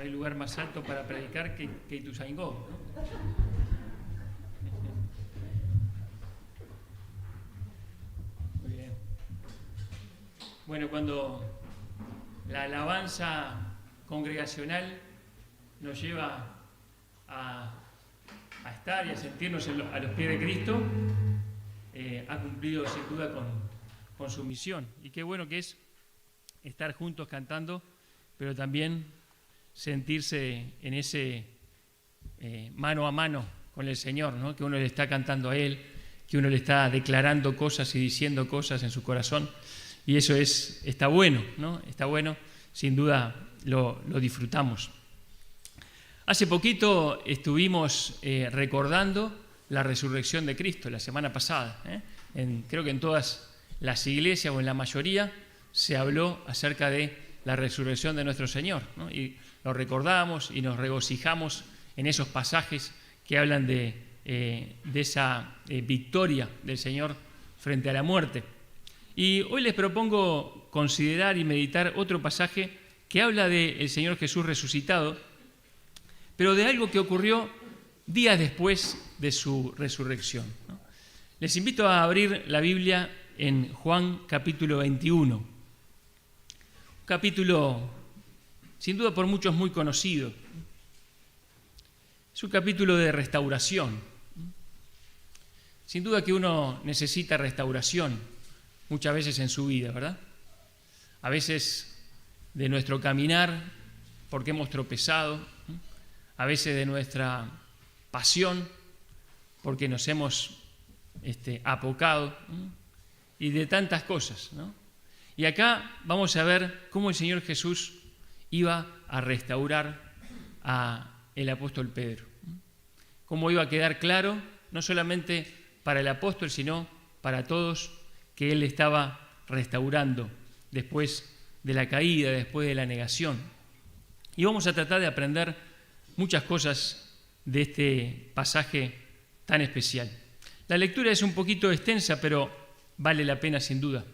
hay lugar más alto para predicar que Ituzaingó, ¿no? Muy bien. Bueno, cuando la alabanza congregacional nos lleva a estar y a sentirnos a los pies de Cristo, ha cumplido sin duda con su misión. Y qué bueno que es estar juntos cantando, pero también sentirse en ese mano a mano con el Señor, ¿no? Que uno le está cantando a Él, que uno le está declarando cosas y diciendo cosas en su corazón. Y eso está bueno, ¿no? Está bueno, sin duda lo disfrutamos. Hace poquito estuvimos recordando la resurrección de Cristo, la semana pasada. Creo que en todas las iglesias o en la mayoría se habló acerca de la resurrección de nuestro Señor, ¿no? Y lo recordamos y nos regocijamos en esos pasajes que hablan de esa victoria del Señor frente a la muerte. Y hoy les propongo considerar y meditar otro pasaje que habla del Señor Jesús resucitado, pero de algo que ocurrió días después de su resurrección, ¿no? Les invito a abrir la Biblia en Juan capítulo 21, un capítulo sin duda por muchos muy conocido. Es un capítulo de restauración. Sin duda que uno necesita restauración muchas veces en su vida, ¿verdad? A veces de nuestro caminar, porque hemos tropezado, a veces de nuestra pasión, porque nos hemos apocado, y de tantas cosas, ¿no? Y acá vamos a ver cómo el Señor Jesús iba a restaurar al apóstol Pedro. Cómo iba a quedar claro, no solamente para el apóstol, sino para todos, que él estaba restaurando después de la caída, después de la negación. Y vamos a tratar de aprender muchas cosas de este pasaje tan especial. La lectura es un poquito extensa, pero vale la pena sin duda.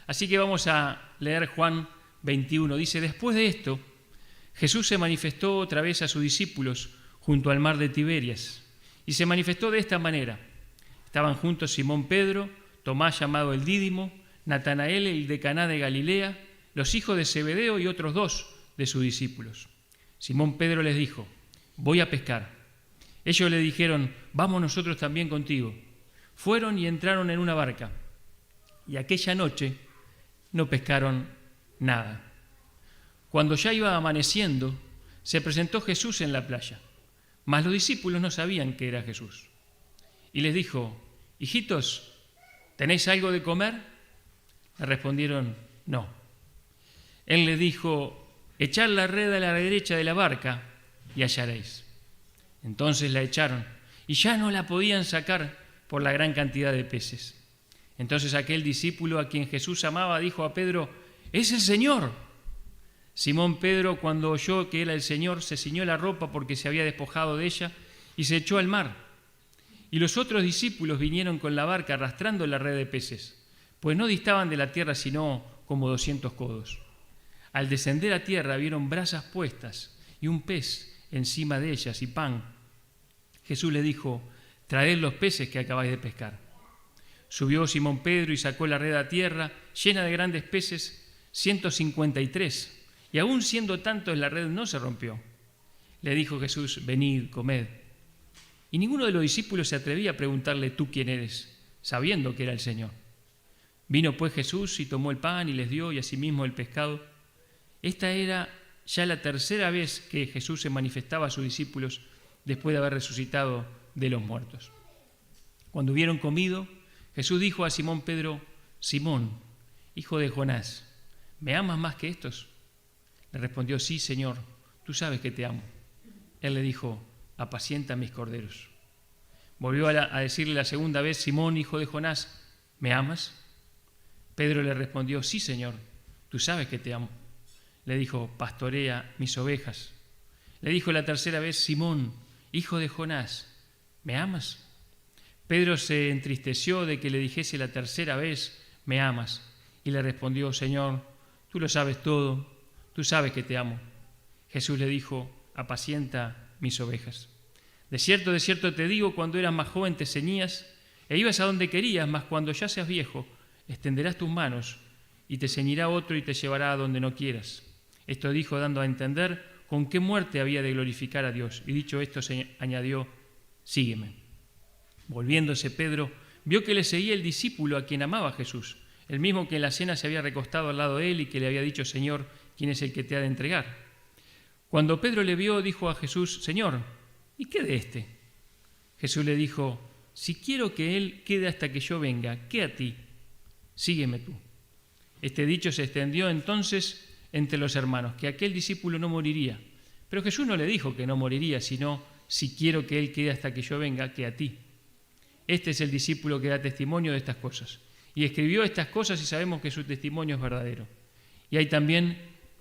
Así que vamos a leer Juan 21. Dice: después de esto, Jesús se manifestó otra vez a sus discípulos junto al mar de Tiberias, y se manifestó de esta manera. Estaban juntos Simón Pedro, Tomás llamado el Dídimo, Natanael el de Caná de Galilea, los hijos de Zebedeo y otros dos de sus discípulos. Simón Pedro les dijo: voy a pescar. Ellos le dijeron: vamos nosotros también contigo. Fueron y entraron en una barca, y aquella noche no pescaron nada. Cuando ya iba amaneciendo, se presentó Jesús en la playa, mas los discípulos no sabían que era Jesús. Y les dijo: hijitos, ¿tenéis algo de comer? Le respondieron: no. Él les dijo: echad la red a la derecha de la barca y hallaréis. Entonces la echaron, y ya no la podían sacar por la gran cantidad de peces. Entonces aquel discípulo a quien Jesús amaba dijo a Pedro: ¡es el Señor! Simón Pedro, cuando oyó que era el Señor, se ciñó la ropa porque se había despojado de ella y se echó al mar. Y los otros discípulos vinieron con la barca arrastrando la red de peces, pues no distaban de la tierra sino como 200 codos. Al descender a tierra vieron brasas puestas y un pez encima de ellas y pan. Jesús le dijo: traed los peces que acabáis de pescar. Subió Simón Pedro y sacó la red a tierra, llena de grandes peces, 153, y aún siendo tantos la red no se rompió. Le dijo Jesús: venid, comed. Y ninguno de los discípulos se atrevía a preguntarle: ¿tú quién eres?, sabiendo que era el Señor. Vino pues Jesús y tomó el pan y les dio, y asimismo el pescado. Esta era ya la tercera vez que Jesús se manifestaba a sus discípulos después de haber resucitado de los muertos. Cuando hubieron comido, Jesús dijo a Simón Pedro: Simón, hijo de Jonás, ¿me amas más que estos? Le respondió: sí, Señor, tú sabes que te amo. Él le dijo: apacienta mis corderos. Volvió a decirle la segunda vez: Simón, hijo de Jonás, ¿me amas? Pedro le respondió: sí, Señor, tú sabes que te amo. Le dijo: pastorea mis ovejas. Le dijo la tercera vez: Simón, hijo de Jonás, ¿me amas? Pedro se entristeció de que le dijese la tercera vez: ¿me amas? Y le respondió: Señor, tú lo sabes todo, tú sabes que te amo. Jesús le dijo: apacienta mis ovejas. De cierto te digo, cuando eras más joven te ceñías e ibas a donde querías, mas cuando ya seas viejo, extenderás tus manos y te ceñirá otro y te llevará a donde no quieras. Esto dijo dando a entender con qué muerte había de glorificar a Dios. Y dicho esto, se añadió, sígueme. Volviéndose Pedro, vio que le seguía el discípulo a quien amaba Jesús, el mismo que en la cena se había recostado al lado de él y que le había dicho, Señor, ¿quién es el que te ha de entregar? Cuando Pedro le vio, dijo a Jesús, Señor, ¿y qué de éste? Jesús le dijo, si quiero que él quede hasta que yo venga, ¿qué a ti? Sígueme tú. Este dicho se extendió entonces entre los hermanos, que aquel discípulo no moriría. Pero Jesús no le dijo que no moriría, sino, si quiero que él quede hasta que yo venga, ¿qué a ti? Este es el discípulo que da testimonio de estas cosas. Y escribió estas cosas y sabemos que su testimonio es verdadero. Y hay también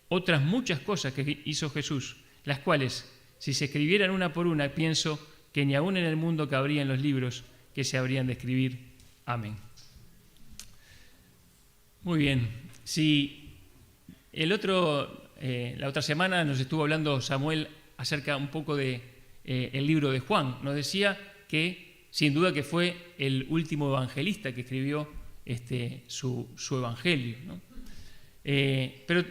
otras muchas cosas que hizo Jesús, las cuales, si se escribieran una por una, pienso que ni aún en el mundo cabrían los libros que se habrían de escribir. Amén. Muy bien. Si la otra semana nos estuvo hablando Samuel acerca un poco de el libro de Juan, nos decía que sin duda que fue el último evangelista que escribió su evangelio, ¿no? Pero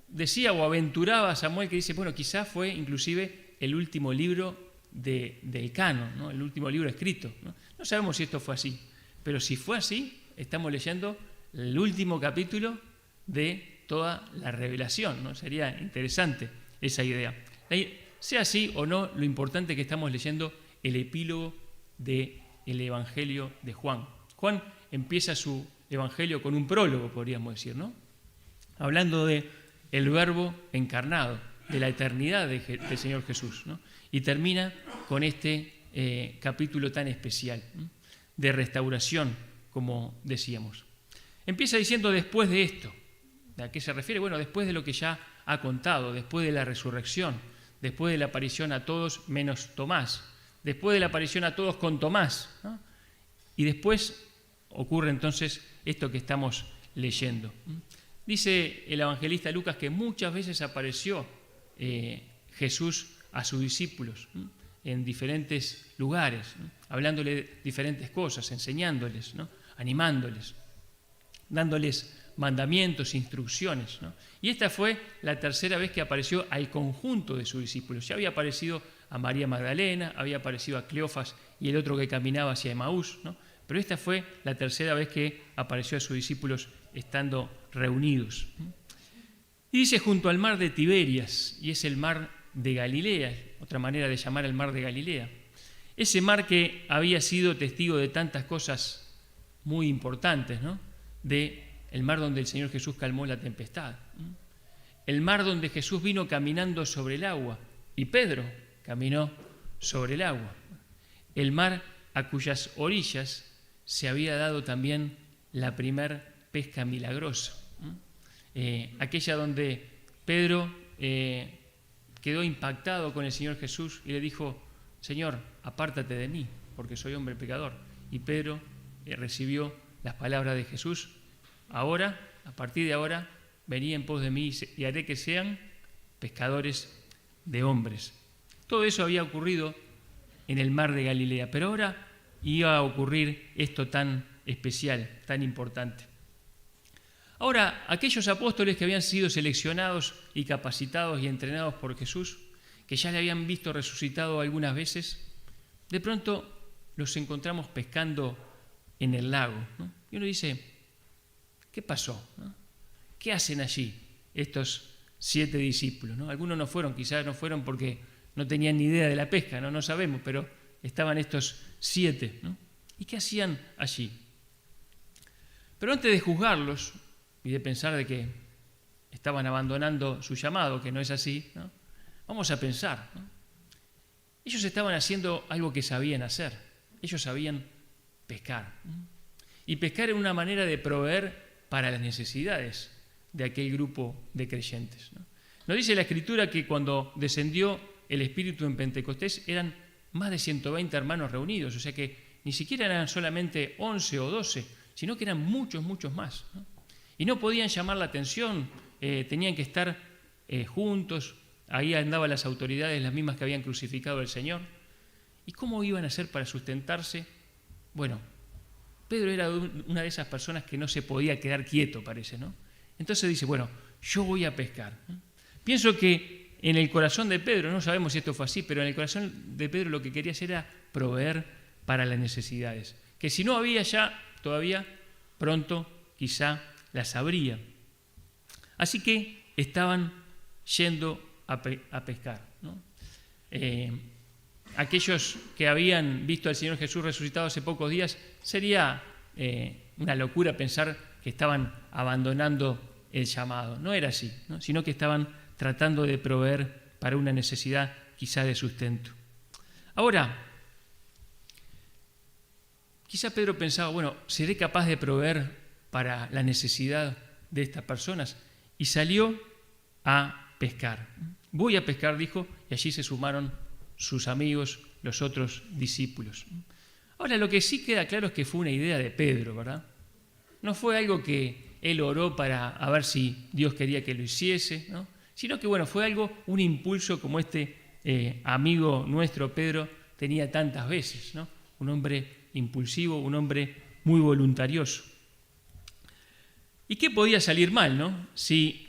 decía o aventuraba Samuel que dice, bueno, quizás fue inclusive el último libro del canon, ¿no? El último libro escrito, ¿no? No sabemos si esto fue así, pero si fue así, estamos leyendo el último capítulo de toda la revelación, ¿no? Sería interesante esa idea. Sea así o no, lo importante es que estamos leyendo el epílogo del Evangelio de Juan. Juan empieza su Evangelio con un prólogo, podríamos decir, ¿no? Hablando de el Verbo encarnado, de la eternidad del Señor Jesús, ¿no? Y termina con este capítulo tan especial, ¿no? De restauración, como decíamos. Empieza diciendo después de esto. ¿A qué se refiere? Bueno, después de lo que ya ha contado, después de la resurrección, después de la aparición a todos menos Tomás, después de la aparición a todos con Tomás, ¿no? Y después ocurre entonces esto que estamos leyendo. Dice el evangelista Lucas que muchas veces apareció Jesús a sus discípulos en diferentes lugares, ¿no? Hablándole diferentes cosas, enseñándoles, ¿no? Animándoles, dándoles mandamientos, instrucciones, ¿no? Y esta fue la tercera vez que apareció al conjunto de sus discípulos. Ya había aparecido a María Magdalena, había aparecido a Cleofas y el otro que caminaba hacia Emaús, ¿no? Pero esta fue la tercera vez que apareció a sus discípulos estando reunidos. Y dice junto al mar de Tiberias, y es el mar de Galilea, otra manera de llamar el mar de Galilea. Ese mar que había sido testigo de tantas cosas muy importantes, ¿no? El mar donde el Señor Jesús calmó la tempestad. El mar donde Jesús vino caminando sobre el agua y Pedro caminó sobre el agua. El mar a cuyas orillas se había dado también la primer pesca milagrosa. Aquella donde Pedro quedó impactado con el Señor Jesús y le dijo, Señor, apártate de mí, porque soy hombre pecador. Y Pedro recibió las palabras de Jesús, ahora, a partir de ahora, vení en pos de mí y haré que sean pescadores de hombres. Todo eso había ocurrido en el mar de Galilea, pero ahora iba a ocurrir esto tan especial, tan importante. Ahora, aquellos apóstoles que habían sido seleccionados y capacitados y entrenados por Jesús, que ya le habían visto resucitado algunas veces, de pronto los encontramos pescando en el lago, ¿no? Y uno dice, ¿qué pasó? ¿No? ¿Qué hacen allí estos 7 discípulos? ¿No? Algunos no fueron, quizás no fueron porque no tenían ni idea de la pesca, no sabemos, pero estaban estos 7, ¿no? ¿Y qué hacían allí? Pero antes de juzgarlos y de pensar de que estaban abandonando su llamado, que no es así, ¿no? Vamos a pensar, ¿no? Ellos estaban haciendo algo que sabían hacer. Ellos sabían pescar. Y pescar era una manera de proveer para las necesidades de aquel grupo de creyentes, ¿no? Nos dice la Escritura que cuando descendió el Espíritu en Pentecostés eran más de 120 hermanos reunidos, o sea que ni siquiera eran solamente 11 o 12, sino que eran muchos más, ¿no? Y no podían llamar la atención, tenían que estar juntos, Ahí andaban las autoridades, las mismas que habían crucificado al Señor. ¿Y cómo iban a hacer para sustentarse? Bueno, Pedro era una de esas personas que no se podía quedar quieto, parece, ¿no? Entonces dice, bueno, yo voy a pescar. Pienso que en el corazón de Pedro, no sabemos si esto fue así, pero en el corazón de Pedro lo que quería hacer era proveer para las necesidades. Que si no había ya, todavía, pronto, quizá las habría. Así que estaban yendo a pescar, ¿no? Aquellos que habían visto al Señor Jesús resucitado hace pocos días, sería una locura pensar que estaban abandonando el llamado. No era así, ¿no? Sino que estaban tratando de proveer para una necesidad quizá de sustento. Ahora, quizá Pedro pensaba, bueno, ¿seré capaz de proveer para la necesidad de estas personas? Y salió a pescar. Voy a pescar, dijo, y allí se sumaron sus amigos, los otros discípulos. Ahora, lo que sí queda claro es que fue una idea de Pedro, ¿verdad? No fue algo que él oró para a ver si Dios quería que lo hiciese, ¿no? Sino que, bueno, fue algo, un impulso como este amigo nuestro, Pedro, tenía tantas veces, ¿no? Un hombre impulsivo, un hombre muy voluntarioso. ¿Y qué podía salir mal, no? Si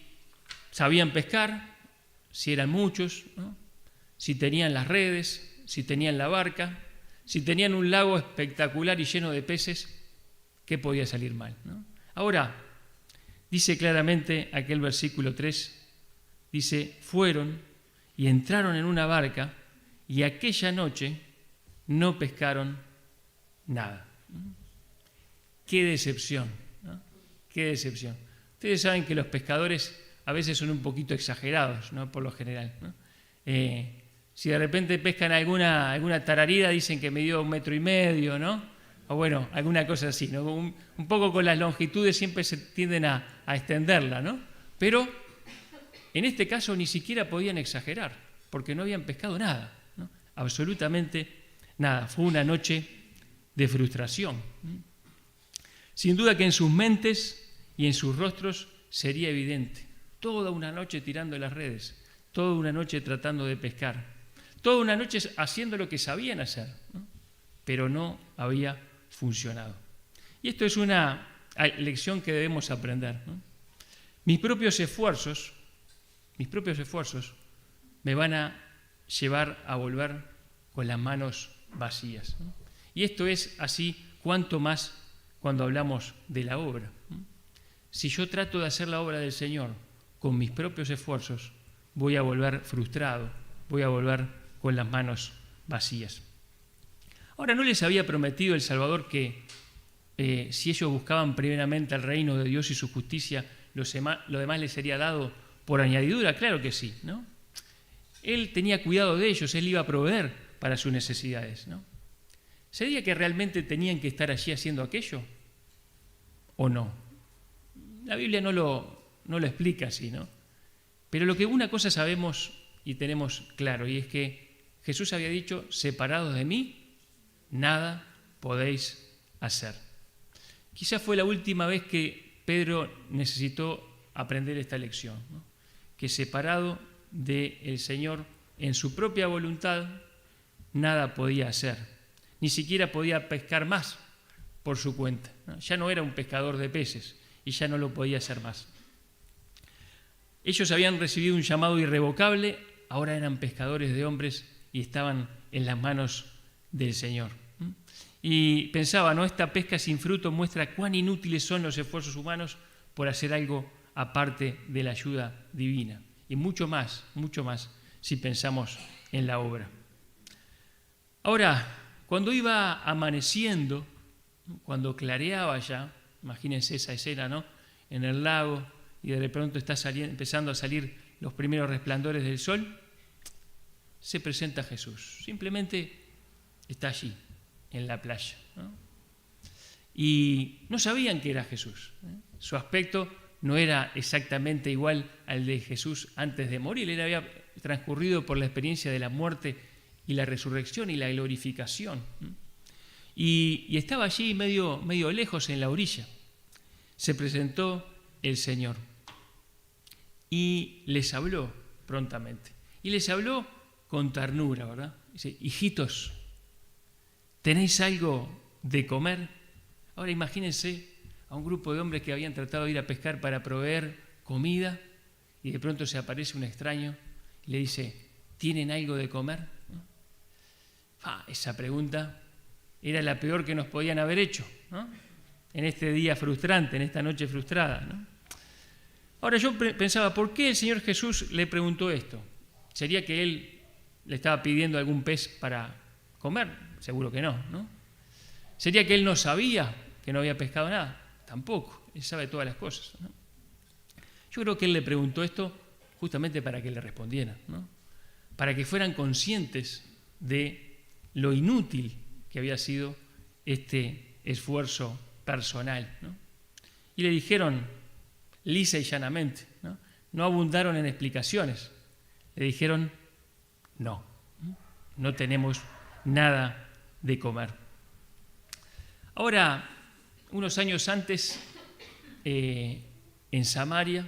sabían pescar, si eran muchos, ¿no? Si tenían las redes, si tenían la barca, si tenían un lago espectacular y lleno de peces, ¿qué podía salir mal, ¿no? Ahora, dice claramente aquel versículo 3, dice, fueron y entraron en una barca y aquella noche no pescaron nada. ¡Qué decepción! ¿No? ¡Qué decepción! Ustedes saben que los pescadores a veces son un poquito exagerados, ¿no? Por lo general, ¿no? Si de repente pescan alguna tararida, dicen que midió 1,5 metros, ¿no? O bueno, alguna cosa así, ¿no? Un poco con las longitudes siempre se tienden a extenderla, ¿no? Pero en este caso ni siquiera podían exagerar, porque no habían pescado nada, ¿no? Absolutamente nada. Fue una noche de frustración. Sin duda que en sus mentes y en sus rostros sería evidente. Toda una noche tirando las redes, toda una noche tratando de pescar, toda una noche haciendo lo que sabían hacer, ¿no? Pero no había funcionado. Y esto es una lección que debemos aprender, ¿no? Mis propios esfuerzos me van a llevar a volver con las manos vacías, ¿no? Y esto es así, cuanto más cuando hablamos de la obra, ¿no? Si yo trato de hacer la obra del Señor con mis propios esfuerzos, voy a volver frustrado, voy a volver con las manos vacías. Ahora, ¿no les había prometido el Salvador que si ellos buscaban primeramente el reino de Dios y su justicia, lo demás les sería dado por añadidura? Claro que sí, ¿no? Él tenía cuidado de ellos, él iba a proveer para sus necesidades, ¿no? ¿Sería que realmente tenían que estar allí haciendo aquello? ¿O no? La Biblia no lo explica así, ¿no? Pero lo que una cosa sabemos y tenemos claro, y es que Jesús había dicho, separados de mí, nada podéis hacer. Quizás fue la última vez que Pedro necesitó aprender esta lección, ¿no? Que separado del Señor en su propia voluntad, nada podía hacer. Ni siquiera podía pescar más por su cuenta, ¿no? Ya no era un pescador de peces y ya no lo podía hacer más. Ellos habían recibido un llamado irrevocable, ahora eran pescadores de hombres y estaban en las manos del Señor. Y pensaba, ¿no? Esta pesca sin fruto muestra cuán inútiles son los esfuerzos humanos por hacer algo aparte de la ayuda divina. Y mucho más si pensamos en la obra. Ahora, cuando iba amaneciendo, cuando clareaba ya, imagínense esa escena, ¿no? En el lago, y de pronto está empezando a salir los primeros resplandores del sol, se presenta Jesús. Simplemente está allí, en la playa, ¿no? Y no sabían que era Jesús, ¿eh? Su aspecto no era exactamente igual al de Jesús antes de morir. Él había transcurrido por la experiencia de la muerte y la resurrección y la glorificación. Y estaba allí medio lejos en la orilla. Se presentó el Señor y les habló prontamente. Y les habló con ternura, ¿verdad? Dice, hijitos, ¿tenéis algo de comer? Ahora imagínense a un grupo de hombres que habían tratado de ir a pescar para proveer comida y de pronto se aparece un extraño y le dice, ¿tienen algo de comer? Esa pregunta era la peor que nos podían haber hecho, ¿no? En este día frustrante, en esta noche frustrada, ¿no? Ahora yo pensaba, ¿por qué el Señor Jesús le preguntó esto? ¿Sería que Él le estaba pidiendo algún pez para comer? Seguro que no, ¿no? ¿Sería que Él no sabía que no había pescado nada? Tampoco, Él sabe todas las cosas, ¿no? Yo creo que Él le preguntó esto justamente para que le respondieran, ¿no? Para que fueran conscientes de lo inútil que había sido este esfuerzo personal, ¿no? Y le dijeron lisa y llanamente, ¿no? No abundaron en explicaciones, le dijeron no tenemos nada de comer. Ahora, unos años antes, en Samaria,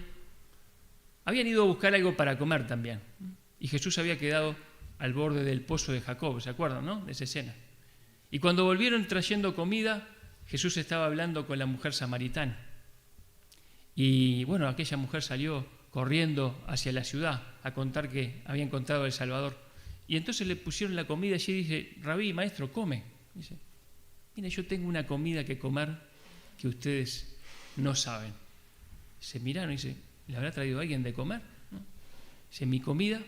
habían ido a buscar algo para comer también, y Jesús había quedado al borde del pozo de Jacob, ¿se acuerdan, no? De esa escena. Y cuando volvieron trayendo comida, Jesús estaba hablando con la mujer samaritana. Y bueno, aquella mujer salió corriendo hacia la ciudad a contar que había encontrado al Salvador. Y entonces le pusieron la comida allí y dice, Rabí, maestro, come. Dice, mira, yo tengo una comida que comer que ustedes no saben. Se miraron y dice, ¿le habrá traído alguien de comer? ¿No? Dice, mi comida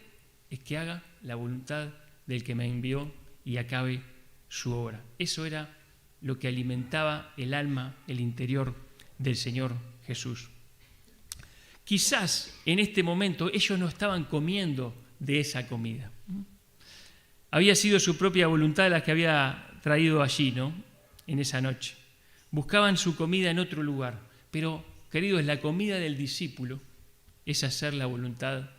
es que haga la voluntad del que me envió y acabe su obra. Eso era lo que alimentaba el alma, el interior del Señor Jesús. Quizás en este momento ellos no estaban comiendo de esa comida. Había sido su propia voluntad la que había traído allí, ¿no? En esa noche. Buscaban su comida en otro lugar, pero, queridos, la comida del discípulo es hacer la voluntad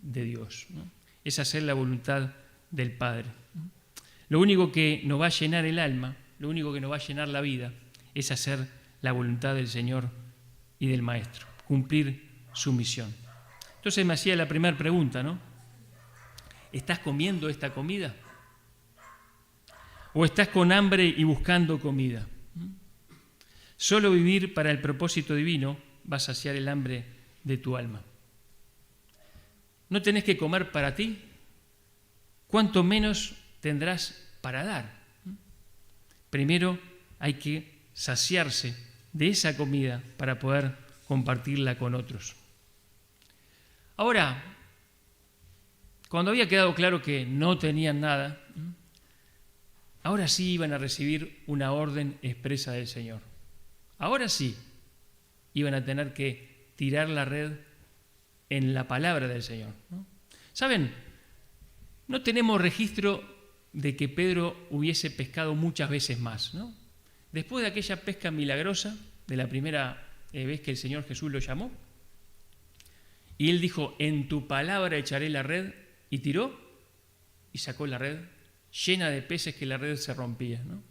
de Dios, ¿no? Es hacer la voluntad del Padre. Lo único que nos va a llenar el alma, lo único que nos va a llenar la vida, es hacer la voluntad del Señor y del Maestro, cumplir su misión. Entonces me hacía la primera pregunta, ¿no? ¿Estás comiendo esta comida? ¿O estás con hambre y buscando comida? Solo vivir para el propósito divino va a saciar el hambre de tu alma. ¿No tenés que comer para ti? ¿Cuánto menos tendrás para dar? Primero hay que saciarse de esa comida para poder compartirla con otros. Ahora, cuando había quedado claro que no tenían nada, ahora sí iban a recibir una orden expresa del Señor. Ahora sí iban a tener que tirar la red en la palabra del Señor, ¿no? ¿Saben? No tenemos registro de que Pedro hubiese pescado muchas veces más, ¿no? Después de aquella pesca milagrosa, de la primera vez que el Señor Jesús lo llamó, y él dijo, en tu palabra echaré la red, y tiró, y sacó la red llena de peces que la red se rompía, ¿no?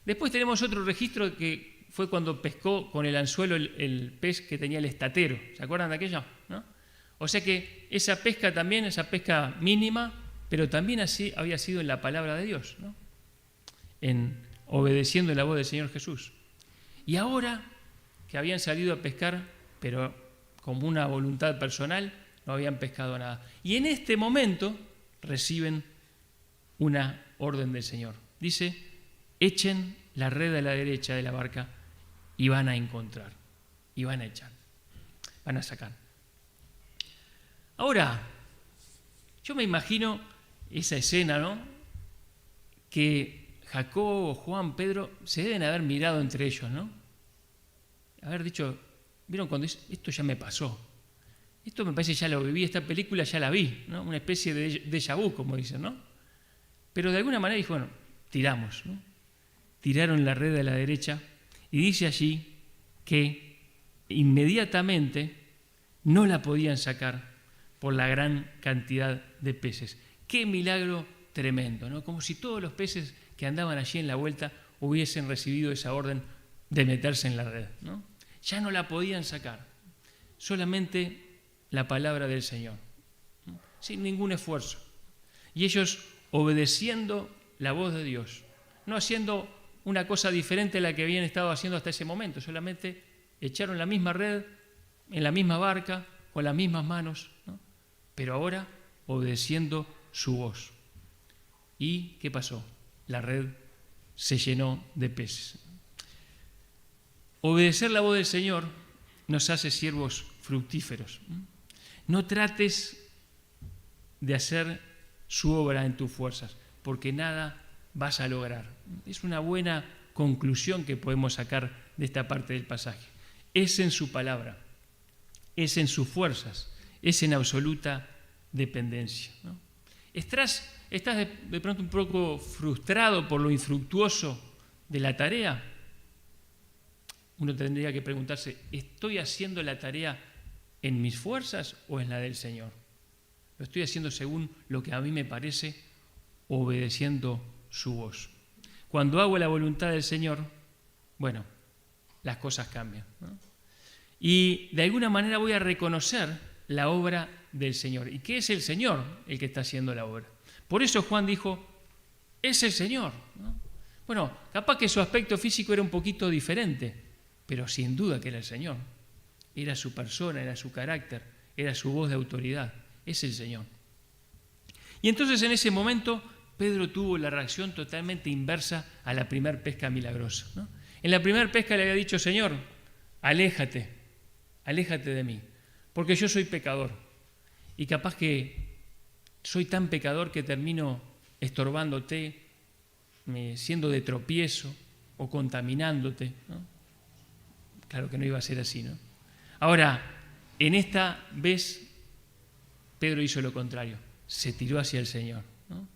Después tenemos otro registro que fue cuando pescó con el anzuelo el pez que tenía el estatero. ¿Se acuerdan de aquello? ¿No? O sea que esa pesca también, esa pesca mínima, pero también así había sido en la palabra de Dios, ¿no? En obedeciendo la voz del Señor Jesús. Y ahora que habían salido a pescar, pero como una voluntad personal, no habían pescado nada. Y en este momento reciben una orden del Señor. Dice, echen la red a la derecha de la barca y van a encontrar, y van a echar, van a sacar. Ahora, yo me imagino esa escena, ¿no? Que Jacobo, Juan, Pedro se deben haber mirado entre ellos, ¿no? Haber dicho, ¿vieron cuando dice, esto ya me pasó? Esto me parece ya lo viví, esta película ya la vi, ¿no? Una especie de déjà vu, como dicen, ¿no? Pero de alguna manera dijo, bueno, tiramos, ¿no? Tiraron la red a la derecha y dice allí que inmediatamente no la podían sacar por la gran cantidad de peces. ¡Qué milagro tremendo!, ¿no? Como si todos los peces que andaban allí en la vuelta hubiesen recibido esa orden de meterse en la red, ¿no? Ya no la podían sacar, solamente la palabra del Señor. sin ningún esfuerzo. Y ellos obedeciendo la voz de Dios, no haciendo una cosa diferente a la que habían estado haciendo hasta ese momento, solamente echaron la misma red, en la misma barca, con las mismas manos, ¿no? Pero ahora obedeciendo su voz. ¿Y qué pasó? La red se llenó de peces. Obedecer la voz del Señor nos hace siervos fructíferos. No trates de hacer su obra en tus fuerzas, porque nada vas a lograr. Es una buena conclusión que podemos sacar de esta parte del pasaje. Es en su palabra, es en sus fuerzas, es en absoluta dependencia, ¿no? ¿Estás de pronto un poco frustrado por lo infructuoso de la tarea? Uno tendría que preguntarse, ¿estoy haciendo la tarea en mis fuerzas o en la del Señor? ¿Lo estoy haciendo según lo que a mí me parece, obedeciendo su voz? Cuando hago la voluntad del Señor, bueno, las cosas cambian, ¿no? Y de alguna manera voy a reconocer la obra del Señor. ¿Y qué es el Señor el que está haciendo la obra? Por eso Juan dijo, es el Señor, ¿no? Bueno, capaz que su aspecto físico era un poquito diferente, pero sin duda que era el Señor. Era su persona, era su carácter, era su voz de autoridad. Es el Señor. Y entonces en ese momento Pedro tuvo la reacción totalmente inversa a la primera pesca milagrosa, ¿no? En la primera pesca le había dicho, Señor, aléjate de mí, porque yo soy pecador. Y capaz que soy tan pecador que termino estorbándote, siendo de tropiezo o contaminándote, ¿no? Claro que no iba a ser así, ¿no? Ahora, en esta vez, Pedro hizo lo contrario, se tiró hacia el Señor, ¿no?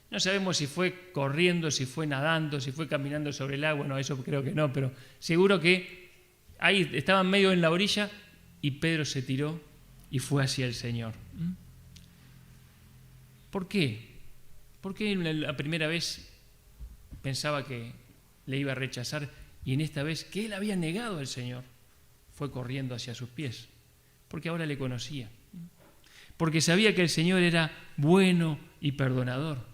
No sabemos si fue corriendo, si fue nadando, si fue caminando sobre el agua, no, eso creo que no, pero seguro que ahí estaban medio en la orilla y Pedro se tiró y fue hacia el Señor. ¿Por qué? ¿Por qué la primera vez pensaba que le iba a rechazar y en esta vez que él había negado al Señor fue corriendo hacia sus pies? Porque ahora le conocía. Porque sabía que el Señor era bueno y perdonador,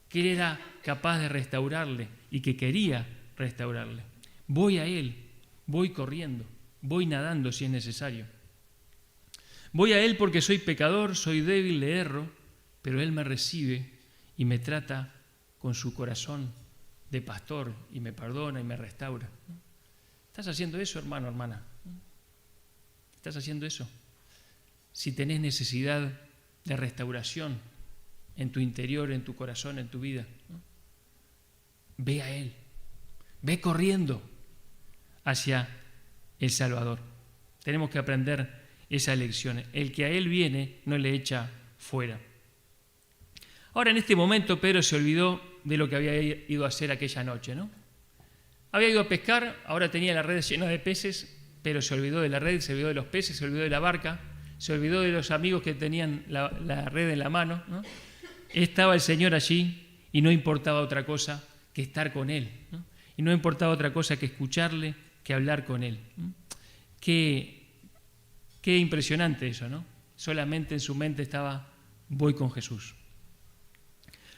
que Él era capaz de restaurarle y que quería restaurarle. Voy a Él, voy corriendo, voy nadando si es necesario. Voy a Él porque soy pecador, soy débil, le erro, pero Él me recibe y me trata con su corazón de pastor y me perdona y me restaura. ¿Estás haciendo eso, hermano, hermana? ¿Estás haciendo eso? Si tenés necesidad de restauración en tu interior, en tu corazón, en tu vida, ¿no? Ve a Él, ve corriendo hacia el Salvador. Tenemos que aprender esa lección. El que a Él viene no le echa fuera. Ahora, en este momento, Pedro se olvidó de lo que había ido a hacer aquella noche, ¿no? Había ido a pescar, ahora tenía la red llena de peces, pero se olvidó de la red, se olvidó de los peces, se olvidó de la barca, se olvidó de los amigos que tenían la red en la mano, ¿no? Estaba el Señor allí y no importaba otra cosa que estar con Él, ¿no? Y no importaba otra cosa que escucharle, que hablar con Él, ¿no? Qué impresionante eso, ¿no? Solamente en su mente estaba, voy con Jesús.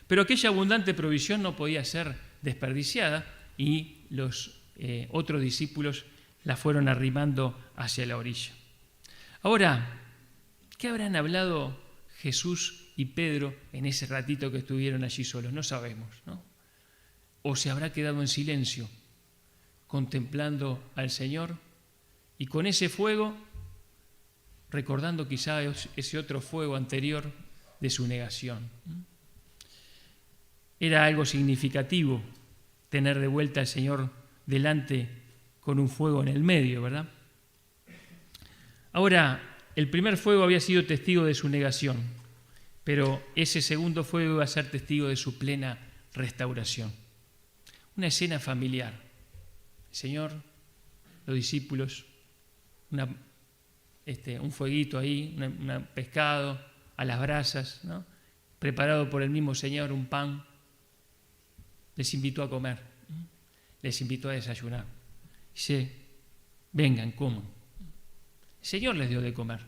Pero aquella abundante provisión no podía ser desperdiciada y los otros discípulos la fueron arrimando hacia la orilla. Ahora, ¿qué habrán hablado Jesús y Pedro en ese ratito que estuvieron allí solos? No sabemos, ¿no? O se habrá quedado en silencio, contemplando al Señor y con ese fuego, recordando quizá ese otro fuego anterior de su negación. Era algo significativo tener de vuelta al Señor delante con un fuego en el medio, ¿verdad? Ahora, el primer fuego había sido testigo de su negación, pero ese segundo fuego iba a ser testigo de su plena restauración. Una escena familiar. El Señor, los discípulos, un fueguito ahí, un pescado a las brasas, ¿no? Preparado por el mismo Señor, un pan. Les invitó a comer, les invitó a desayunar. Dice, vengan, coman. El Señor les dio de comer.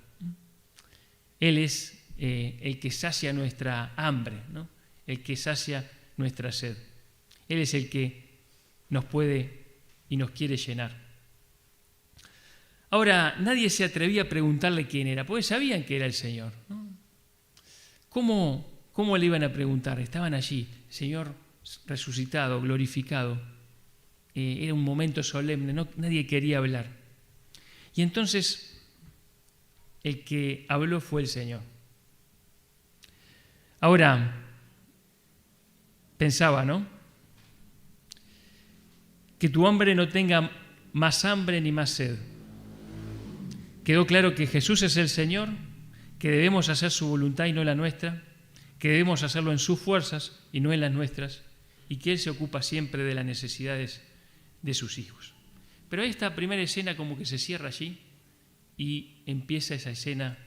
Él es el que sacia nuestra hambre, ¿no? El que sacia nuestra sed. Él es el que nos puede y nos quiere llenar. Ahora, nadie se atrevía a preguntarle quién era, porque sabían que era el Señor, ¿no? ¿Cómo le iban a preguntar? Estaban allí, Señor resucitado, glorificado. Era un momento solemne, nadie quería hablar. Y entonces el que habló fue el Señor. Ahora, pensaba, ¿no? Que tu hambre no tenga más hambre ni más sed. Quedó claro que Jesús es el Señor, que debemos hacer su voluntad y no la nuestra, que debemos hacerlo en sus fuerzas y no en las nuestras, y que Él se ocupa siempre de las necesidades de sus hijos. Pero esta primera escena como que se cierra allí y empieza esa escena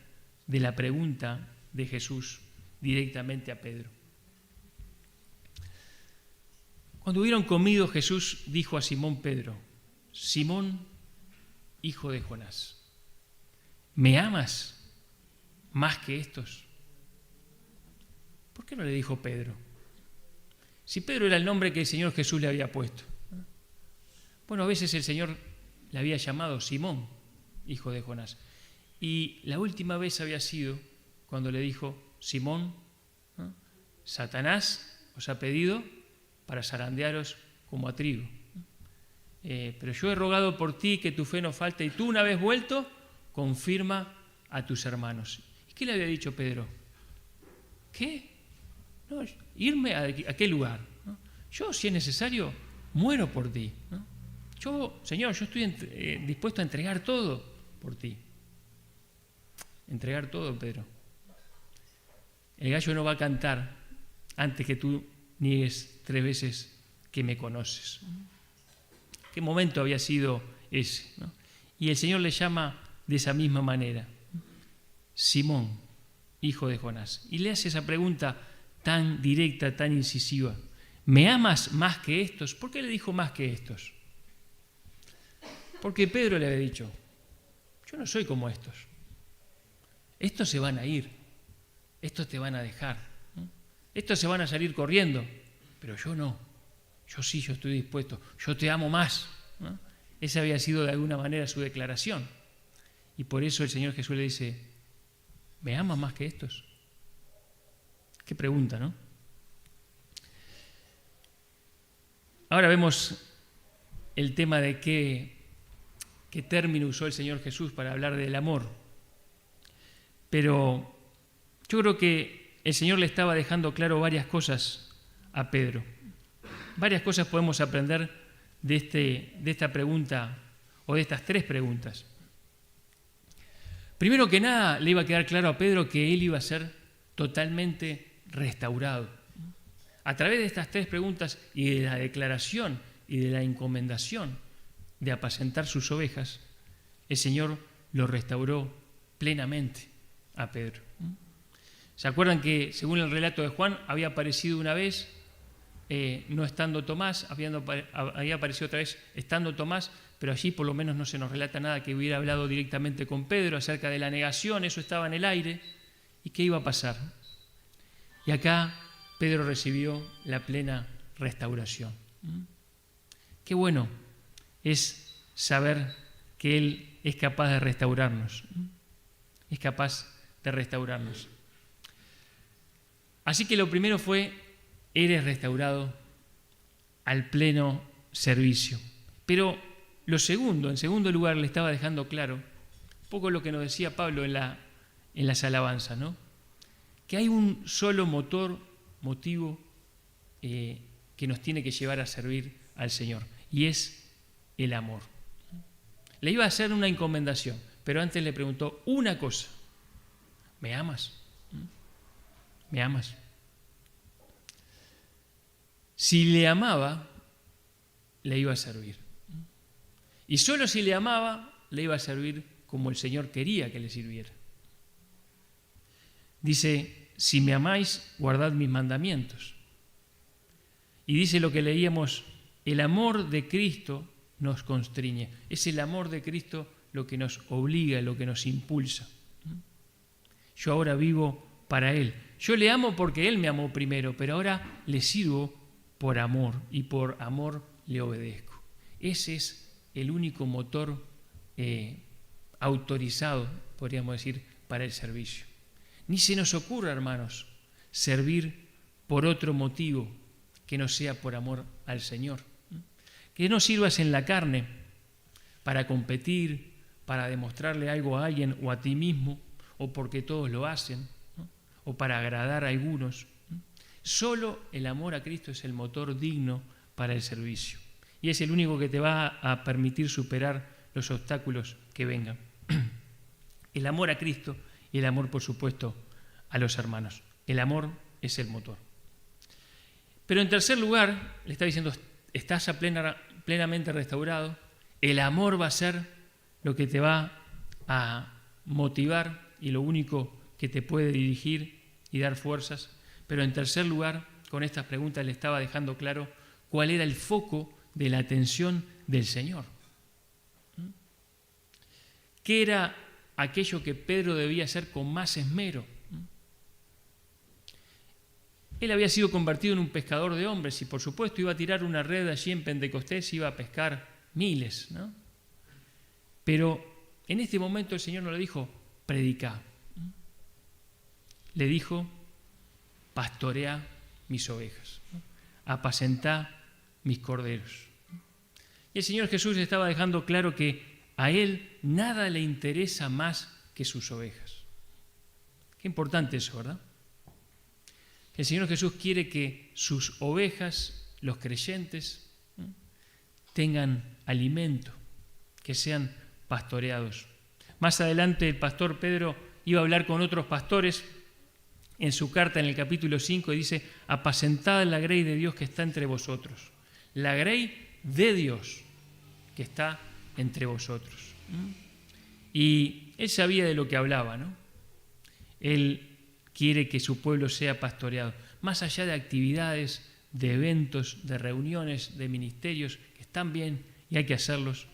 de la pregunta de Jesús directamente a Pedro. Cuando hubieron comido, Jesús dijo a Simón Pedro: Simón, hijo de Jonás, ¿me amas más que estos? ¿Por qué no le dijo Pedro? Si Pedro era el nombre que el Señor Jesús le había puesto. Bueno, a veces el Señor le había llamado Simón, hijo de Jonás. Y la última vez había sido cuando le dijo: Simón, ¿no? Satanás os ha pedido para zarandearos como a trigo. Pero yo he rogado por ti que tu fe no falte, y tú, una vez vuelto, confirma a tus hermanos. ¿Y qué le había dicho Pedro? ¿Qué? No, irme a qué lugar, ¿no? Yo, si es necesario, muero por ti, ¿no? Yo, Señor, yo estoy dispuesto a entregar todo por ti. Entregar todo, Pedro. El gallo no va a cantar antes que tú niegues 3 veces que me conoces. ¿Qué momento había sido ese, ¿no? Y el Señor le llama de esa misma manera: Simón, hijo de Jonás. Y le hace esa pregunta tan directa, tan incisiva: ¿me amas más que estos? ¿Por qué le dijo más que estos? Porque Pedro le había dicho: yo no soy como estos. Estos se van a ir, estos te van a dejar, ¿no? Estos se van a salir corriendo, pero yo no. Yo sí, yo estoy dispuesto, yo te amo más, ¿no? Esa había sido de alguna manera su declaración. Y por eso el Señor Jesús le dice: ¿me amas más que estos? Qué pregunta, ¿no? Ahora vemos el tema de qué término usó el Señor Jesús para hablar del amor. Pero yo creo que el Señor le estaba dejando claro varias cosas a Pedro. Varias cosas podemos aprender de esta pregunta, o de estas 3 preguntas. Primero que nada, le iba a quedar claro a Pedro que él iba a ser totalmente restaurado. A través de estas 3 preguntas y de la declaración y de la encomendación de apacentar sus ovejas, el Señor lo restauró plenamente a Pedro. ¿Se acuerdan que, según el relato de Juan, había aparecido una vez, no estando Tomás, había aparecido otra vez estando Tomás, pero allí por lo menos no se nos relata nada que hubiera hablado directamente con Pedro acerca de la negación? Eso estaba en el aire. ¿Y qué iba a pasar? Y acá Pedro recibió la plena restauración. Qué bueno es saber que Él es capaz de restaurarnos. Es capaz de restaurarnos. Así que lo primero fue: eres restaurado al pleno servicio. Pero lo segundo, en segundo lugar, le estaba dejando claro un poco lo que nos decía Pablo en las alabanzas, ¿no? Que hay un solo motivo que nos tiene que llevar a servir al Señor, y es el amor. Le iba a hacer una encomendación, pero antes le preguntó una cosa: ¿me amas? ¿Me amas? Si le amaba, le iba a servir. Y solo si le amaba, le iba a servir como el Señor quería que le sirviera. Dice: si me amáis, guardad mis mandamientos. Y dice lo que leíamos: el amor de Cristo nos constriñe. Es el amor de Cristo lo que nos obliga, lo que nos impulsa. Yo ahora vivo para Él. Yo le amo porque Él me amó primero, pero ahora le sirvo por amor y por amor le obedezco. Ese es el único motor autorizado, podríamos decir, para el servicio. Ni se nos ocurra, hermanos, servir por otro motivo que no sea por amor al Señor. Que no sirvas en la carne para competir, para demostrarle algo a alguien o a ti mismo, o porque todos lo hacen, ¿no? O para agradar a algunos. Solo el amor a Cristo es el motor digno para el servicio. Y es el único que te va a permitir superar los obstáculos que vengan. El amor a Cristo y el amor, por supuesto, a los hermanos. El amor es el motor. Pero en tercer lugar, le está diciendo, estás plenamente restaurado. El amor va a ser lo que te va a motivar y lo único que te puede dirigir y dar fuerzas. Pero en tercer lugar, con estas preguntas le estaba dejando claro cuál era el foco de la atención del Señor. ¿Qué era aquello que Pedro debía hacer con más esmero? Él había sido convertido en un pescador de hombres y por supuesto iba a tirar una red allí en Pentecostés, iba a pescar miles, ¿no? Pero en este momento el Señor no le dijo, predicá. Le dijo, pastorea mis ovejas, ¿no? Apacentá mis corderos. Y el Señor Jesús estaba dejando claro que a Él nada le interesa más que sus ovejas. Qué importante eso, ¿verdad? El Señor Jesús quiere que sus ovejas, los creyentes, tengan alimento, que sean pastoreados. Más adelante el pastor Pedro iba a hablar con otros pastores en su carta en el capítulo 5 y dice, apacentad la grey de Dios que está entre vosotros. La grey de Dios que está entre vosotros. Y él sabía de lo que hablaba, ¿no? Él quiere que su pueblo sea pastoreado, más allá de actividades, de eventos, de reuniones, de ministerios, que están bien y hay que hacerlos,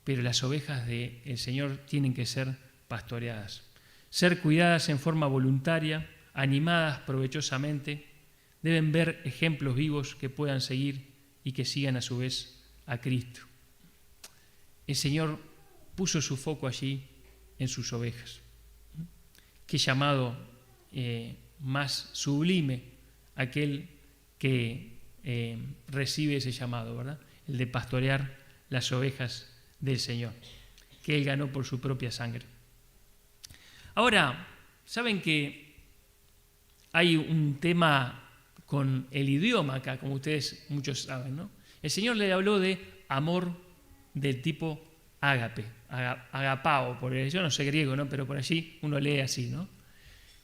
pero las ovejas del Señor tienen que ser pastoreadas, ser cuidadas en forma voluntaria, animadas provechosamente, deben ver ejemplos vivos que puedan seguir y que sigan a su vez a Cristo. El Señor puso su foco allí en sus ovejas. Qué llamado más sublime aquel que recibe ese llamado, ¿verdad? El de pastorear las ovejas del Señor, que Él ganó por su propia sangre. Ahora, saben que hay un tema con el idioma acá, como ustedes muchos saben, ¿no? El Señor le habló de amor del tipo ágape, agapao, porque yo no sé griego, ¿no? Pero por allí uno lee así, ¿no?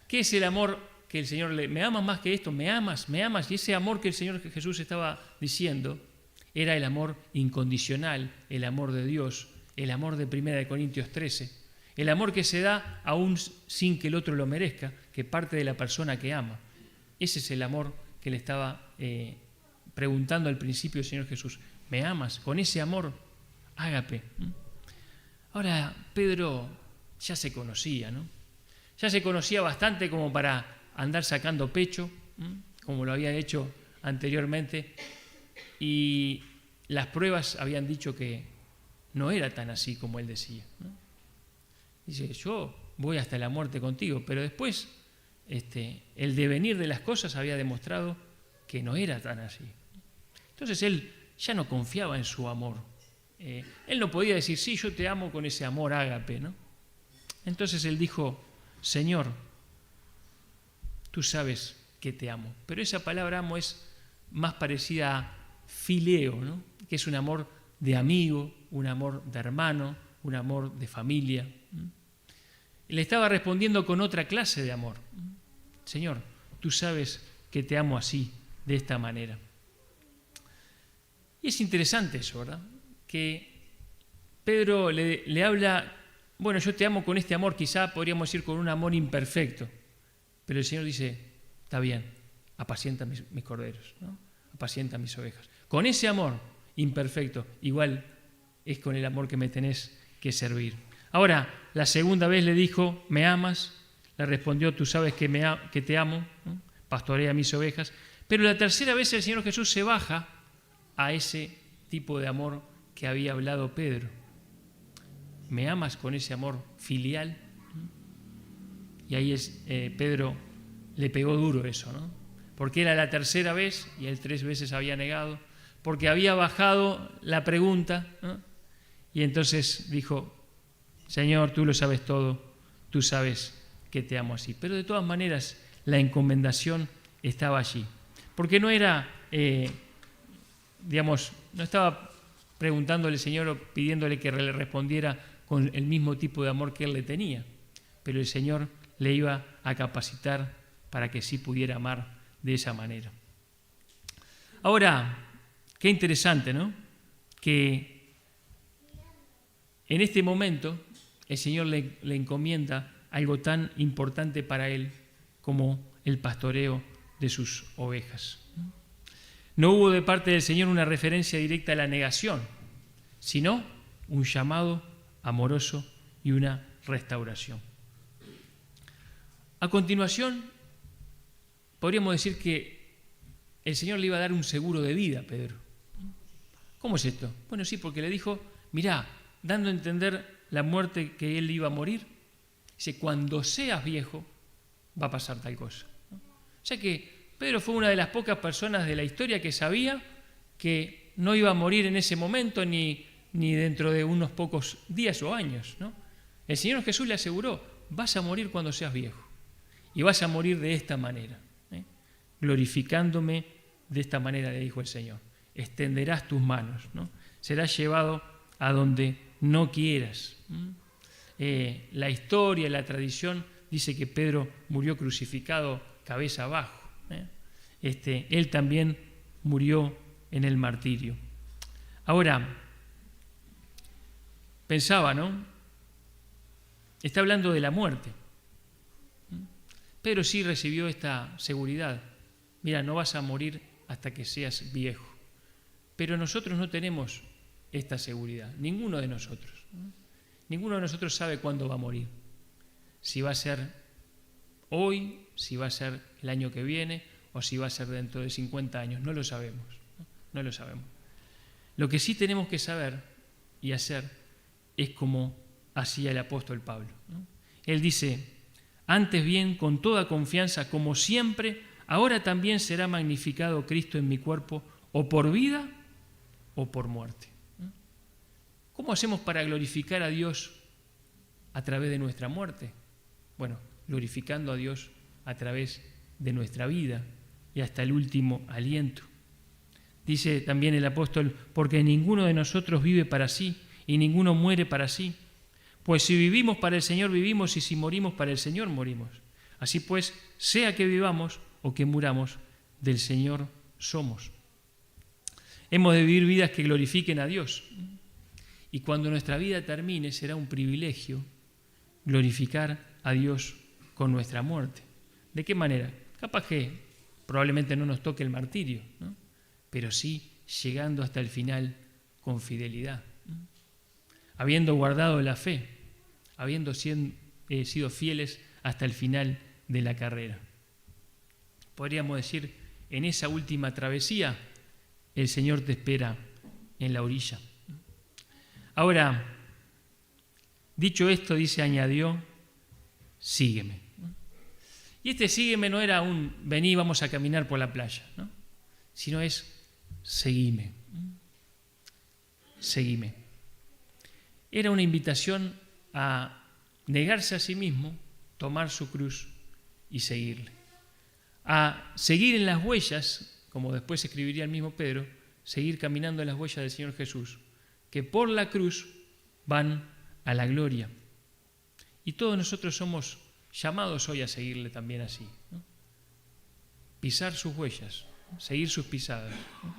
¿Qué es el amor que el Señor le... ¿Me amas más que esto? ¿Me amas? ¿Me amas? Y ese amor que el Señor Jesús estaba diciendo era el amor incondicional, el amor de Dios, el amor de 1 Corintios 13, el amor que se da aún sin que el otro lo merezca, que parte de la persona que ama. Ese es el amor que le estaba preguntando al principio el Señor Jesús. ¿Me amas? Con ese amor, ágape. Ahora, Pedro ya se conocía, ¿no? Ya se conocía bastante como para andar sacando pecho, como lo había hecho anteriormente, y las pruebas habían dicho que no era tan así como él decía, ¿no? Dice, yo voy hasta la muerte contigo, pero después el devenir de las cosas había demostrado que no era tan así. Entonces él ya no confiaba en su amor. Él no podía decir, sí, yo te amo con ese amor ágape, ¿no? Entonces él dijo, Señor, tú sabes que te amo. Pero esa palabra amo es más parecida a fileo, ¿no? Que es un amor de amigo, un amor de hermano, un amor de familia. Le estaba respondiendo con otra clase de amor. Señor, tú sabes que te amo así, de esta manera. Y es interesante eso, ¿verdad? Que Pedro le habla, bueno, yo te amo con este amor, quizá podríamos decir con un amor imperfecto, pero el Señor dice, está bien, apacienta mis corderos, ¿no? Apacienta mis ovejas. Con ese amor imperfecto, igual es con el amor que me tenés que servir. Ahora, la segunda vez le dijo, ¿me amas? le respondió, tú sabes que te amo, ¿no? Pastorea mis ovejas. Pero la tercera vez el Señor Jesús se baja a ese tipo de amor que había hablado Pedro. ¿Me amas con ese amor filial? Y ahí Pedro le pegó duro eso, ¿no? Porque era la tercera vez y él 3 veces había negado, porque había bajado la pregunta, ¿no? Y entonces dijo, Señor, tú lo sabes todo, tú sabes que te amo así. Pero de todas maneras la encomendación estaba allí, porque no era, no estaba preguntándole al Señor o pidiéndole que le respondiera con el mismo tipo de amor que él le tenía, pero el Señor le iba a capacitar para que sí pudiera amar de esa manera. Ahora, qué interesante, ¿no? Que en este momento el Señor le encomienda algo tan importante para él como el pastoreo de sus ovejas. No hubo de parte del Señor una referencia directa a la negación, sino un llamado amoroso y una restauración. A continuación, podríamos decir que el Señor le iba a dar un seguro de vida a Pedro. ¿Cómo es esto? Bueno, sí, porque le dijo, mirá, dando a entender la muerte que él iba a morir, dice, cuando seas viejo va a pasar tal cosa. O sea que Pedro fue una de las pocas personas de la historia que sabía que no iba a morir en ese momento ni dentro de unos pocos días o años, ¿no? El Señor Jesús le aseguró, vas a morir cuando seas viejo y vas a morir de esta manera, glorificándome de esta manera, le dijo el Señor. Extenderás tus manos, ¿no? Serás llevado a donde no quieras. La historia, la tradición dice que Pedro murió crucificado cabeza abajo. Él también murió en el martirio. Ahora, pensaba, ¿no? Está hablando de la muerte. Pedro sí recibió esta seguridad. Mira, no vas a morir hasta que seas viejo. Pero nosotros no tenemos esta seguridad, ninguno de nosotros. Ninguno de nosotros sabe cuándo va a morir. Si va a ser hoy, si va a ser el año que viene o si va a ser dentro de 50 años. No lo sabemos. No lo sabemos. Lo que sí tenemos que saber y hacer es como hacía el apóstol Pablo, ¿no? Él dice, antes bien, con toda confianza, como siempre, ahora también será magnificado Cristo en mi cuerpo, o por vida o por muerte. ¿Cómo hacemos para glorificar a Dios a través de nuestra muerte? Bueno, glorificando a Dios a través de nuestra vida y hasta el último aliento. Dice también el apóstol, porque ninguno de nosotros vive para sí y ninguno muere para sí. Pues si vivimos para el Señor vivimos y si morimos para el Señor morimos. Así pues, sea que vivamos o que muramos, del Señor somos. Hemos de vivir vidas que glorifiquen a Dios. Y cuando nuestra vida termine será un privilegio glorificar a Dios con nuestra muerte. ¿De qué manera? Capaz que probablemente no nos toque el martirio, ¿no? Pero sí llegando hasta el final con fidelidad, habiendo guardado la fe, habiendo sido fieles hasta el final de la carrera. Podríamos decir, en esa última travesía, el Señor te espera en la orilla. Ahora, dicho esto, añadió, sígueme. Y este sígueme no era un vení, vamos a caminar por la playa, ¿no? Sino es seguime. Seguime. Era una invitación a negarse a sí mismo, tomar su cruz y seguirle. A seguir en las huellas, como después escribiría el mismo Pedro, seguir caminando en las huellas del Señor Jesús, que por la cruz van a la gloria. Y todos nosotros somos llamados hoy a seguirle también así, ¿no? Pisar sus huellas, seguir sus pisadas, ¿no?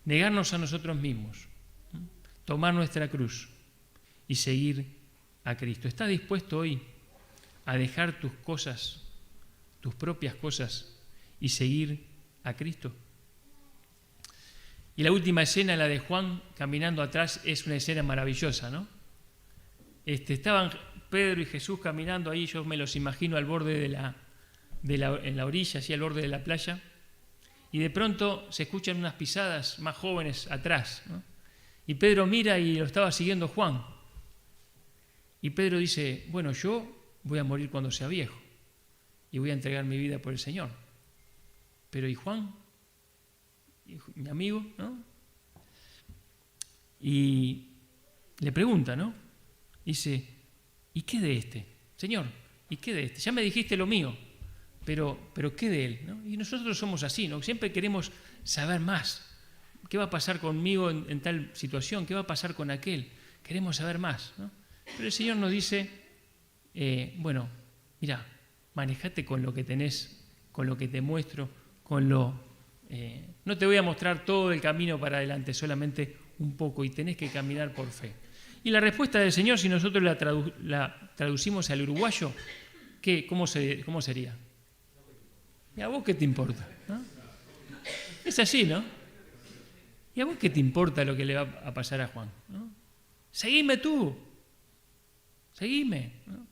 Negarnos a nosotros mismos, ¿no? Tomar nuestra cruz y seguir a Cristo. ¿Estás dispuesto hoy a dejar tus cosas, tus propias cosas, y seguir a Cristo? Y la última escena, la de Juan caminando atrás, es una escena maravillosa, ¿no? Pedro y Jesús caminando ahí, yo me los imagino al borde en la orilla, así al borde de la playa, y de pronto se escuchan unas pisadas más jóvenes atrás, ¿no? Y Pedro mira y lo estaba siguiendo Juan. Y Pedro dice, bueno, yo voy a morir cuando sea viejo y voy a entregar mi vida por el Señor. Pero ¿y Juan? ¿Y mi amigo? ¿No? Y le pregunta, ¿no? Dice, ¿y qué de este? Señor, ¿y qué de este? Ya me dijiste lo mío, pero ¿qué de él? ¿No? Y nosotros somos así, ¿no? Siempre queremos saber más. ¿Qué va a pasar conmigo en tal situación? ¿Qué va a pasar con aquel? Queremos saber más, ¿no? Pero el Señor nos dice, bueno, mira, manejate con lo que tenés, con lo que te muestro, no te voy a mostrar todo el camino para adelante, solamente un poco, y tenés que caminar por fe. Y la respuesta del Señor, si nosotros la traducimos al uruguayo, ¿cómo sería? ¿Y a vos qué te importa? ¿No? Es así, ¿no? ¿Y a vos qué te importa lo que le va a pasar a Juan? ¿No? Seguime tú, seguime, ¿no?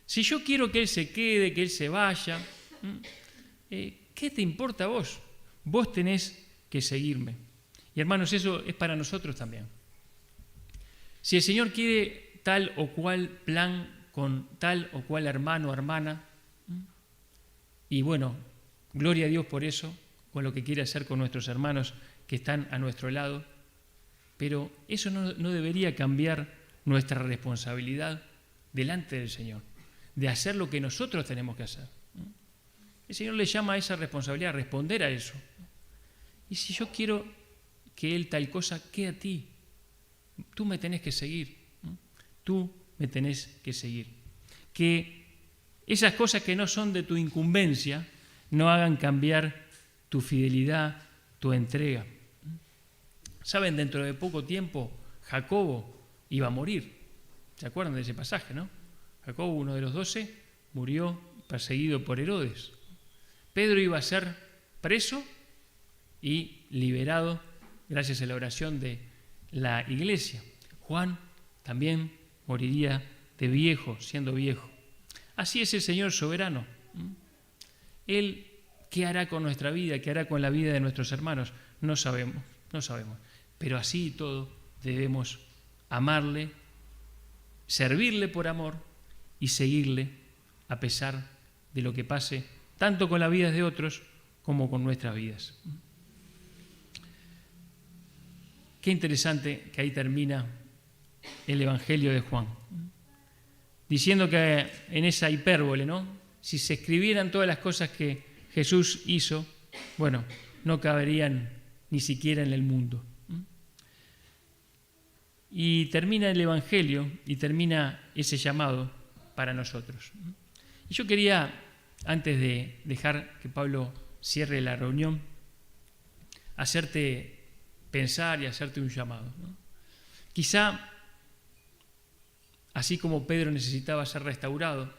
Si yo quiero que él se quede, que él se vaya, ¿qué te importa a vos? Vos tenés que seguirme. Y hermanos, eso es para nosotros también. Si el Señor quiere tal o cual plan con tal o cual hermano o hermana, y bueno, gloria a Dios por eso, con lo que quiere hacer con nuestros hermanos que están a nuestro lado, pero eso no debería cambiar nuestra responsabilidad delante del Señor, de hacer lo que nosotros tenemos que hacer. El Señor le llama a esa responsabilidad, a responder a eso. Y si yo quiero que Él tal cosa, ¿qué a ti? Tú me tenés que seguir. Tú me tenés que seguir. Que esas cosas que no son de tu incumbencia no hagan cambiar tu fidelidad, tu entrega. ¿Saben? Dentro de poco tiempo, Jacobo iba a morir. ¿Se acuerdan de ese pasaje, no? Jacobo, uno de los 12, murió perseguido por Herodes. Pedro iba a ser preso y liberado gracias a la oración de la iglesia. Juan también moriría de viejo, siendo viejo. Así es el Señor soberano. Él, ¿qué hará con nuestra vida? ¿Qué hará con la vida de nuestros hermanos? No sabemos. Pero así y todo debemos amarle, servirle por amor y seguirle a pesar de lo que pase, tanto con las vidas de otros como con nuestras vidas. Qué interesante que ahí termina el Evangelio de Juan, diciendo que en esa hipérbole, ¿no? Si se escribieran todas las cosas que Jesús hizo, bueno, no caberían ni siquiera en el mundo. Y termina el Evangelio y termina ese llamado para nosotros. Y yo quería, antes de dejar que Pablo cierre la reunión, hacerte pensar y hacerte un llamado, ¿no? Quizá, así como Pedro necesitaba ser restaurado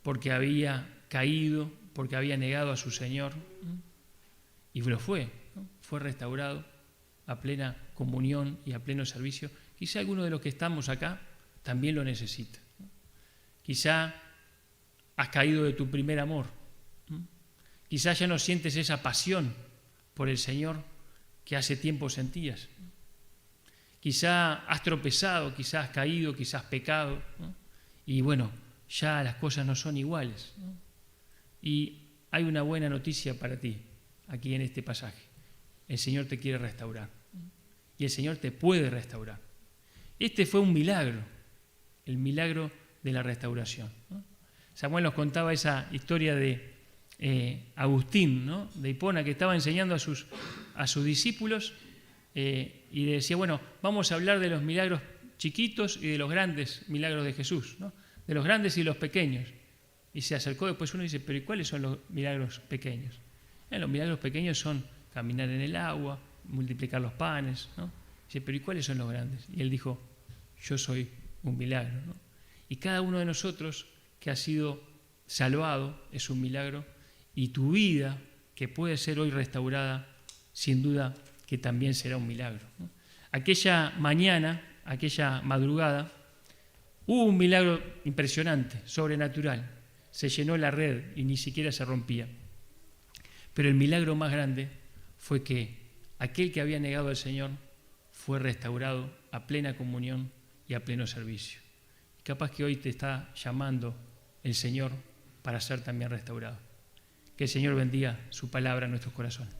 porque había caído, porque había negado a su Señor, y lo fue, ¿no? Fue restaurado a plena comunión y a pleno servicio. Quizá alguno de los que estamos acá también lo necesita, ¿no? Quizá has caído de tu primer amor, ¿no? Quizá ya no sientes esa pasión por el Señor que hace tiempo sentías. Quizá has tropezado, quizá has caído, quizá has pecado, ¿no? Y bueno, ya las cosas no son iguales, ¿no? Y hay una buena noticia para ti aquí en este pasaje. El Señor te quiere restaurar y el Señor te puede restaurar. Este fue un milagro, el milagro de la restauración, ¿no? Samuel nos contaba esa historia de Agustín, ¿no? De Hipona, que estaba enseñando a sus discípulos y le decía, bueno, vamos a hablar de los milagros chiquitos y de los grandes milagros de Jesús, ¿no? De los grandes y los pequeños. Y se acercó después uno y dice, pero ¿y cuáles son los milagros pequeños? Los milagros pequeños son caminar en el agua, multiplicar los panes, ¿no? Dice, pero ¿y cuáles son los grandes? Y él dijo, yo soy un milagro, ¿no? Y cada uno de nosotros que ha sido salvado es un milagro, y tu vida, que puede ser hoy restaurada, sin duda que también será un milagro, ¿no? Aquella mañana, aquella madrugada, Hubo un milagro impresionante, sobrenatural. Se llenó la red y ni siquiera se rompía. Pero el milagro más grande fue que aquel que había negado al Señor fue restaurado a plena comunión y a pleno servicio. Capaz que hoy te está llamando el Señor para ser también restaurado. Que el Señor bendiga su palabra en nuestros corazones.